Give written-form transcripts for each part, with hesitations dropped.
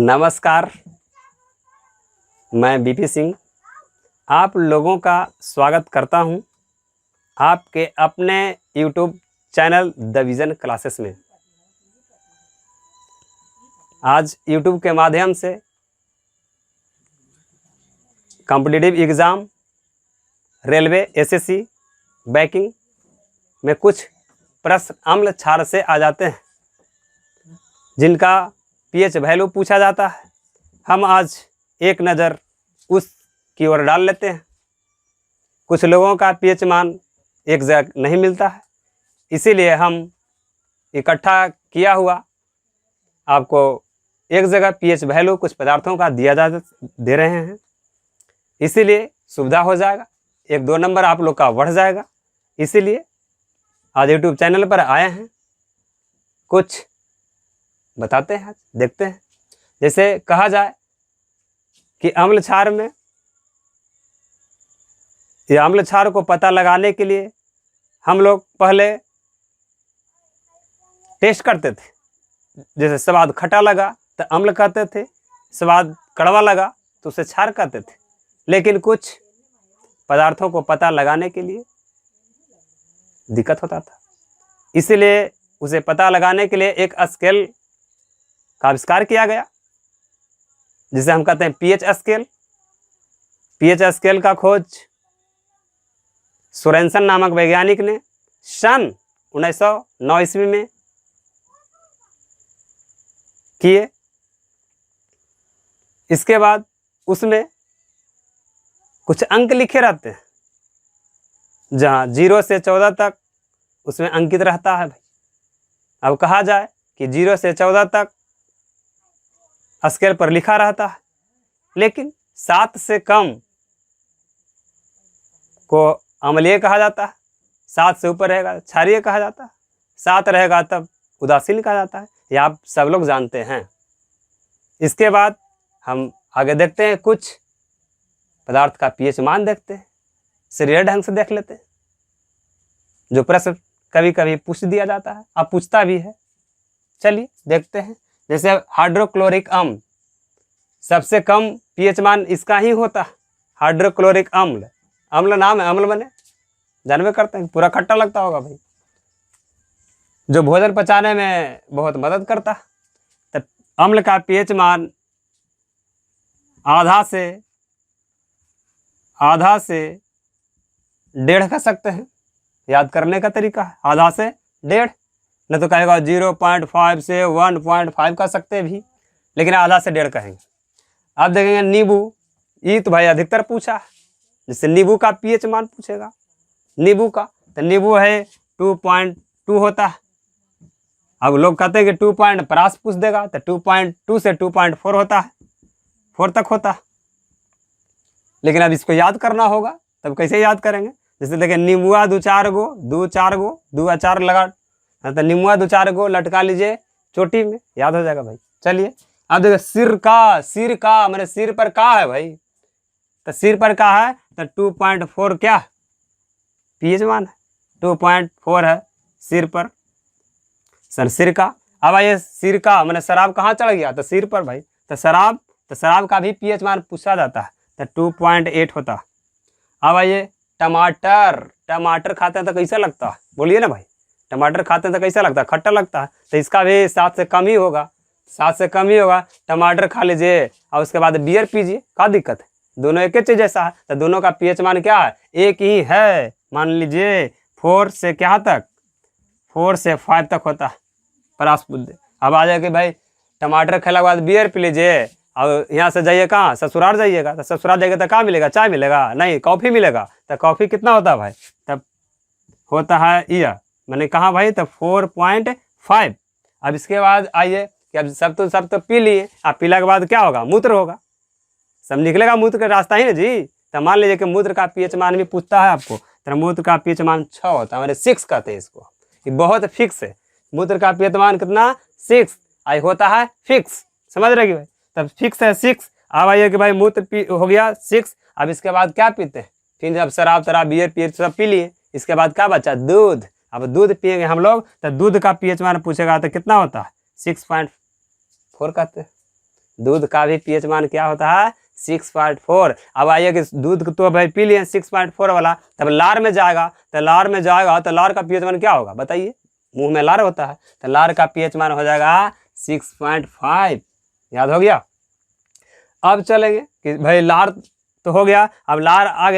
नमस्कार, मैं बीपी सिंह आप लोगों का स्वागत करता हूं आपके अपने YouTube channel the vision classes में। आज यूट्यूब के माध्यम से competitive exam, railway, SSC, banking में कुछ प्रश्न अम्ल क्षार से आ जाते हैं जिनका पीएच वैल्यू पूछा जाता है। हम आज एक नज़र उस की ओर डाल लेते हैं। कुछ लोगों का पीएच मान एक जगह नहीं मिलता है, इसीलिए हम इकट्ठा किया हुआ आपको एक जगह पीएच वैल्यू कुछ पदार्थों का दे रहे हैं। इसीलिए सुविधा हो जाएगा, 1-2 नंबर आप लोग का बढ़ जाएगा। इसीलिए आज यूट्यूब चैनल पर आए हैं, कुछ बताते हैं, आज देखते हैं। जैसे कहा जाए कि अम्ल क्षार में, ये अम्ल क्षार को पता लगाने के लिए हम लोग पहले टेस्ट करते थे। जैसे स्वाद खट्टा लगा तो अम्ल कहते थे, स्वाद कड़वा लगा तो उसे क्षार कहते थे। लेकिन कुछ पदार्थों को पता लगाने के लिए दिक्कत होता था, इसलिए उसे पता लगाने के लिए एक स्केल का आविष्कार किया गया, जिसे हम कहते हैं पीएच स्केल। पीएच स्केल का खोज सोरेनसन नामक वैज्ञानिक ने सन 1909 ईस्वी में किए। इसके बाद उसमें कुछ अंक लिखे रहते हैं, जहां 0 से 14 तक उसमें अंकित रहता है भाई। अब कहा जाए कि 0 से 14 तक स्केल पर लिखा रहता है, लेकिन 7 से कम को अम्लीय कहा जाता है, 7 से ऊपर रहेगा क्षारीय कहा जाता है, 7 रहेगा तब उदासीन कहा जाता है। यह आप सब लोग जानते हैं। इसके बाद हम आगे देखते हैं, कुछ पदार्थ का पीएच मान देखते हैं, सीरियल ढंग से देख लेते हैं। जो प्रश्न कभी कभी पूछ दिया जाता है, अब पूछता भी है। चलिए देखते हैं। जैसे हाइड्रोक्लोरिक अम्ल, सबसे कम पीएच मान इसका ही होता है। हाइड्रोक्लोरिक अम्ल, अम्ल नाम है, अम्ल बने जानवे करते हैं, पूरा खट्टा लगता होगा भाई, जो भोजन पचाने में बहुत मदद करता है। तब अम्ल का पीएच मान आधा से 1.5 कह सकते हैं। याद करने का तरीका है, आधा से 1.5, न तो कहेगा 0.5 से 1.5 कह सकते भी, लेकिन आधा से 1.5 कहेंगे। अब देखेंगे नींबू, ये तो भाई अधिकतर पूछा है। जैसे नींबू का पीएच मान पूछेगा, नींबू का, तो नींबू है 2.2 होता है। अब लोग कहते हैं कि 2 पॉइंट परास पूछ देगा, तो 2.2 से 2.4 होता है, 4 तक होता है। लेकिन अब इसको याद करना होगा, तब कैसे याद करेंगे? जैसे देखिए नींबुआ 2-4 गो, 2 अचार लगा, तो नींबुआ 2-4 गो लटका लीजिए चोटी में, याद हो जाएगा भाई। चलिए अब देखिए सिर का मेरे सिर पर का है भाई, तो सिर पर का है तो 2.4 क्या पीएच मान है, 2.4 है सिर पर, सर सिर का। अब आइए सिर का मैंने शराब कहाँ चढ़ गया, तो सिर पर भाई, तो शराब का भी पीएच मान पूछा जाता है, तो 2.8 होता है। अब आइए टमाटर खाते हैं तो कैसा लगता है, बोलिए ना भाई। टमाटर खाते हैं तो कैसा लगता है, खट्टा लगता है, तो इसका भी 7 से कम ही होगा, 7 से कम ही होगा। टमाटर खा लीजिए और उसके बाद बियर पीजिए, क्या दिक्कत है, दोनों एक ही चीज जैसा है, तो दोनों का पीएच मान क्या है, एक ही है। मान लीजिए 4 से क्या तक, 4 से 5 तक होता है परास बुद्धि। अब आ जाएगा भाई टमाटर खाने के बाद बियर पी लीजिए, और यहाँ से जाइए कहाँ, ससुराल जाइएगा, तो ससुराल जाइएगा तो क्या मिलेगा, चाय मिलेगा नहीं, कॉफ़ी मिलेगा। तो कॉफ़ी कितना होता है भाई, तब होता है यह मैंने कहा भाई, तो 4.5। अब इसके बाद आइए कि अब सब तो पी लिए, अब पीला के बाद क्या होगा, मूत्र होगा, सब निकलेगा मूत्र का रास्ता ही ना जी। तो मान लीजिए कि मूत्र का पीएच मान भी पूछता है आपको, तो मूत्र का पीएच मान 6 होता है, मैंने 6 कहते हैं इसको, ये बहुत फिक्स है। मूत्र का पीएच मान कितना, 6, आई होता है फिक्स, समझ रहे भाई, तब फिक्स है 6। अब आइए कि भाई मूत्र हो गया 6। अब इसके बाद क्या पीते हैं, फिर जब शराब बियर सब पी लिए, इसके बाद क्या बचा, दूध। अब दूध पिएंगे हम लोग, तो दूध का पीएच मान पूछेगा तो कितना होता है, 6.4 कहते हैं। दूध का भी पीएच मान क्या होता है 6.4। अब आइए कि दूध तो भाई पी लिए 6.4 वाला, तब लार में जाएगा तो लार का पीएच मान क्या होगा बताइए, मुंह में लार होता है तो लार का पीएच मान हो जाएगा 6.5। याद हो गया। अब चलेंगे कि भाई लार तो हो गया, अब लार आ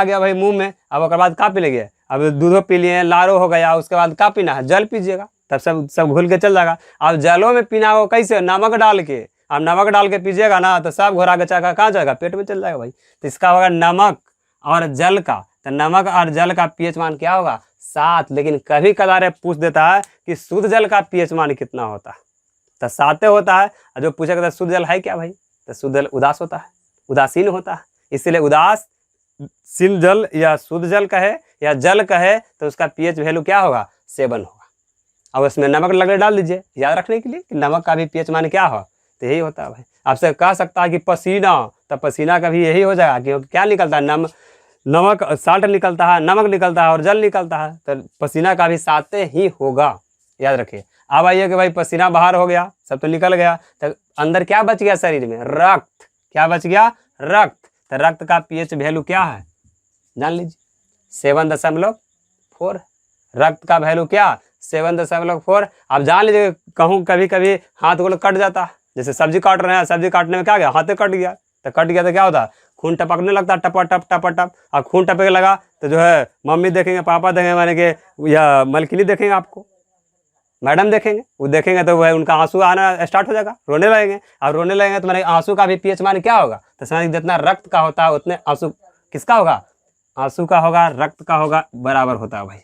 गया भाई मुंह में, अब उसके बाद का पी लेंगे, अब दूधो पी लिए लारो हो गया, उसके बाद का पीना है जल पीजिएगा, तब सब घुल के चल जाएगा। अब जलों में पीना हो कैसे, नमक डाल के, अब नमक डाल के पीजिएगा ना तो सब घोरा के चाका कहाँ जाएगा, पेट में चल जाएगा भाई। तो इसका होगा नमक और जल का, तो नमक और जल का पीएच मान क्या होगा 7। लेकिन कभी कदार पूछ देता है कि शुद्ध जल का पीएच मान कितना होता है, तो 7 होता है। और जो पूछेगा शुद्ध जल है क्या भाई, तो शुद्ध जल उदास होता है, उदासीन होता है, इसलिए उदासीन जल या शुद्ध जल कहे या जल कहे तो उसका पीएच वैल्यू क्या होगा 7 होगा। अब उसमें नमक लगे डाल दीजिए याद रखने के लिए कि नमक का भी पीएच मान क्या हो, तो यही होता है भाई। आपसे कह सकता है कि पसीना, तो पसीना का भी यही हो जाएगा क्योंकि क्या निकलता है नमक साल्ट निकलता है, नमक निकलता है और जल निकलता है, तो पसीना का भी 7 ही होगा, याद रखिए। अब आइए कि भाई पसीना बाहर हो गया, सब तो निकल गया, तो अंदर क्या बच गया शरीर में, रक्त। क्या बच गया, रक्त। तो रक्त का पीएच वैल्यू क्या है जान लीजिए 7.4। रक्त का वैल्यू क्या 7.4। आप जान लीजिए कहूँ कभी कभी हाथ गोल कट जाता है, जैसे सब्जी काट रहे हैं, सब्जी काटने में क्या गया, हाथ कट गया, तो क्या होता है खून टपकने लगता है, टप। और खून टपकने लगा तो जो है मम्मी देखेंगे, पापा देखेंगे, माने कि या मलकिनी देखेंगे, आपको मैडम देखेंगे, वो देखेंगे तो वह उनका आंसू आना स्टार्ट हो जाएगा, रोने लगेंगे। और रोने लगेंगे तो मेरे आंसू का भी पीएच मान क्या होगा, तो समझ जितना रक्त का होता है उतने आंसू किसका होगा, आंसू का होगा, रक्त का होगा, बराबर होता है भाई।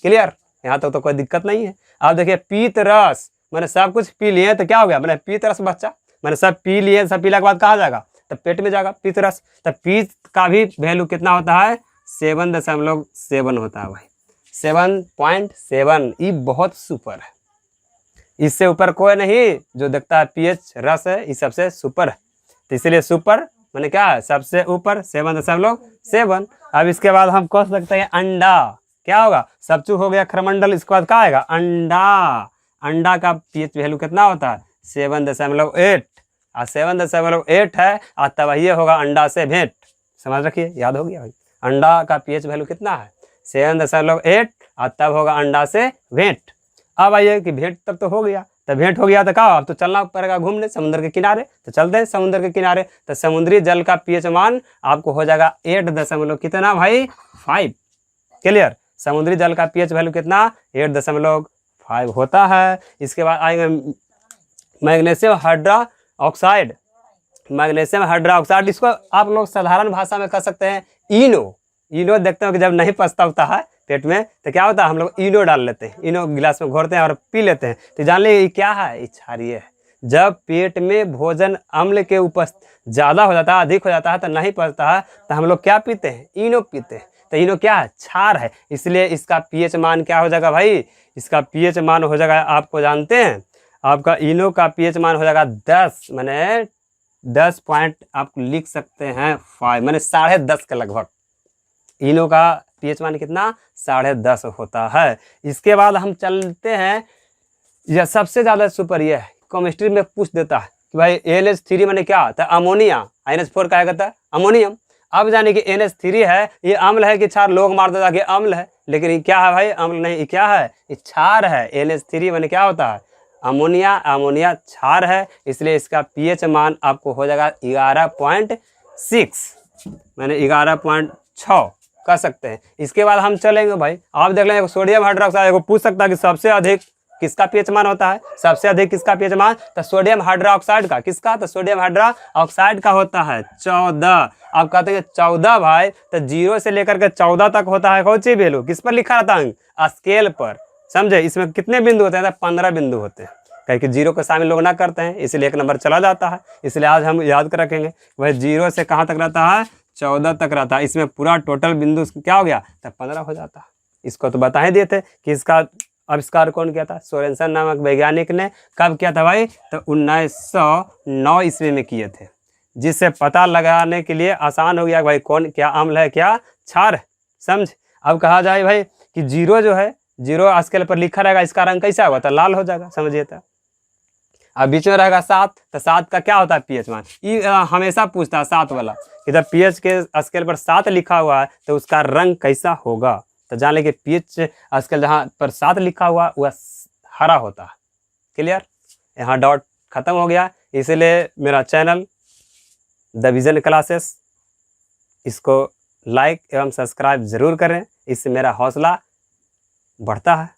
क्लियर, यहाँ तक तो कोई दिक्कत नहीं है। अब देखिए पीत रस, मैंने सब कुछ पी लिए तो क्या हो गया, मैंने पीत रस बच्चा, मैंने सब पी लिए, सब पीला के बाद कहाँ जाएगा, तो पेट में जाएगा पीत रस। तो पीत का भी वैल्यू कितना होता है 7.7 होता है भाई, 7.7। ये बहुत सुपर है, इससे ऊपर कोई नहीं। जो देखता है पीएच रस है ये सबसे सुपर है, तो इसलिए सुपर मैंने क्या है सबसे ऊपर 7.7। अब इसके बाद हम कह सकते हैं अंडा, क्या होगा, सबचू हो गया खरमंडल, इसके बाद क्या आएगा अंडा। अंडा का पीएच वैल्यू कितना होता है 7.8, और 7.8 है, और तब ये होगा अंडा से भेंट। समझ रखिए, याद हो गया भाई, अंडा का पीएच वैल्यू कितना है 7.8, और तब होगा अंडा से भेंट। अब आइए कि भेंट तब तो हो गया, तो भेंट हो गया तो क्या, अब तो चलना पड़ेगा घूमने समुद्र के किनारे, तो चलते हैं समुद्र के किनारे। तो समुद्री जल का पीएच मान आपको हो जाएगा 8 कितना भाई 5। क्लियर, समुद्री जल का पीएच वैल्यू कितना 8.5 होता है। इसके बाद आएंगे मैग्नीशियम हाइड्रोक्साइड। मैग्नीशियम हाइड्रोक्साइड इसको आप लोग साधारण भाषा में कह सकते हैं इनो। इनो देखते हो कि जब नहीं पचता होता है पेट में तो क्या होता है, हम लोग इनो डाल लेते हैं, इनो गिलास में घोरते हैं और पी लेते हैं। तो जान लीजिए क्या है, ये क्षारीय है। जब पेट में भोजन अम्ल के उपस्थित ज़्यादा हो जाता है, अधिक हो जाता है, तो नहीं पचता है, तो हम लोग क्या पीते हैं, इनो पीते हैं। तो इनो क्या है, क्षार है, इसलिए इसका पीएच मान क्या हो जाएगा भाई, इसका पीएच मान हो जाएगा, आपको जानते हैं, आपका इनो का पीएच मान हो जाएगा 10, मैंने 10 पॉइंट आप लिख सकते हैं 5, मैंने 10.5 के लगभग। इनो का पीएच मान कितना 10.5 होता है। इसके बाद हम चलते हैं, यह सबसे ज़्यादा सुपर ये है, केमिस्ट्री में पूछ देता है कि भाई NH3 मैंने क्या था, अमोनिया, NH4 क्या कहता है अमोनियम। अब जाने कि NH3 है, ये अम्ल है कि क्षार, लोग मार देता कि अम्ल है, लेकिन ये क्या है भाई, अम्ल नहीं, ये क्या है, ये क्षार है। NH3 मैंने क्या होता है अमोनिया, अमोनिया क्षार है, इसलिए इसका पीएच मान आपको हो जाएगा 11.6, मैंने 11.6 कह सकते हैं। इसके बाद हम चलेंगे भाई, आप देख लेंगे सोडियम हाइड्रोक्साइड को पूछ सकता है कि सबसे अधिक किसका पीएच मान होता है, सबसे अधिक किसका पीएच मान, तो सोडियम हाइड्रोक्साइड का। किसका, तो सोडियम हाइड्रोक्साइड का होता है 14। आप कहते हैं 14 भाई, तो 0 से लेकर के 14 तक होता है कौन सी वैल्यू, किस पर लिखा रहता है स्केल पर, समझे। इसमें कितने बिंदु होते हैं, 15 बिंदु होते हैं, कहीं कि 0 को शामिल लोग ना करते हैं, इसलिए 1 नंबर चला जाता है। इसलिए आज हम याद कर रखेंगे वह 0 से कहाँ तक रहता है 14 तक रहता है। इसमें पूरा टोटल बिंदु क्या हो गया, तब 15 हो जाता है। इसको तो बता ही दिए थे कि इसका आविष्कार कौन किया था, सोरेनसन नामक वैज्ञानिक ने। कब किया था भाई, तो 1909 ईस्वी में किए थे, जिससे पता लगाने के लिए आसान हो गया भाई कौन क्या अम्ल है क्या क्षार है, समझ। अब कहा जाए भाई कि 0 जो है, 0 स्केल पर लिखा रहेगा, इसका रंग कैसा होगा, तो लाल हो जाएगा, समझिए। तो अब बीच में रहेगा 7, तो 7 का क्या होता है पीएच मान, ये हमेशा पूछता है 7 वाला। इधर पीएच के स्केल पर 7 लिखा हुआ है तो उसका रंग कैसा होगा, तो जान लेंगे पीएच स्केल जहाँ पर 7 लिखा हुआ वह हरा होता है। क्लियर, यहाँ डॉट खत्म हो गया। इसीलिए मेरा चैनल द विजन क्लासेस, इसको लाइक एवं सब्सक्राइब ज़रूर करें, इससे मेरा हौसला बढ़ता है।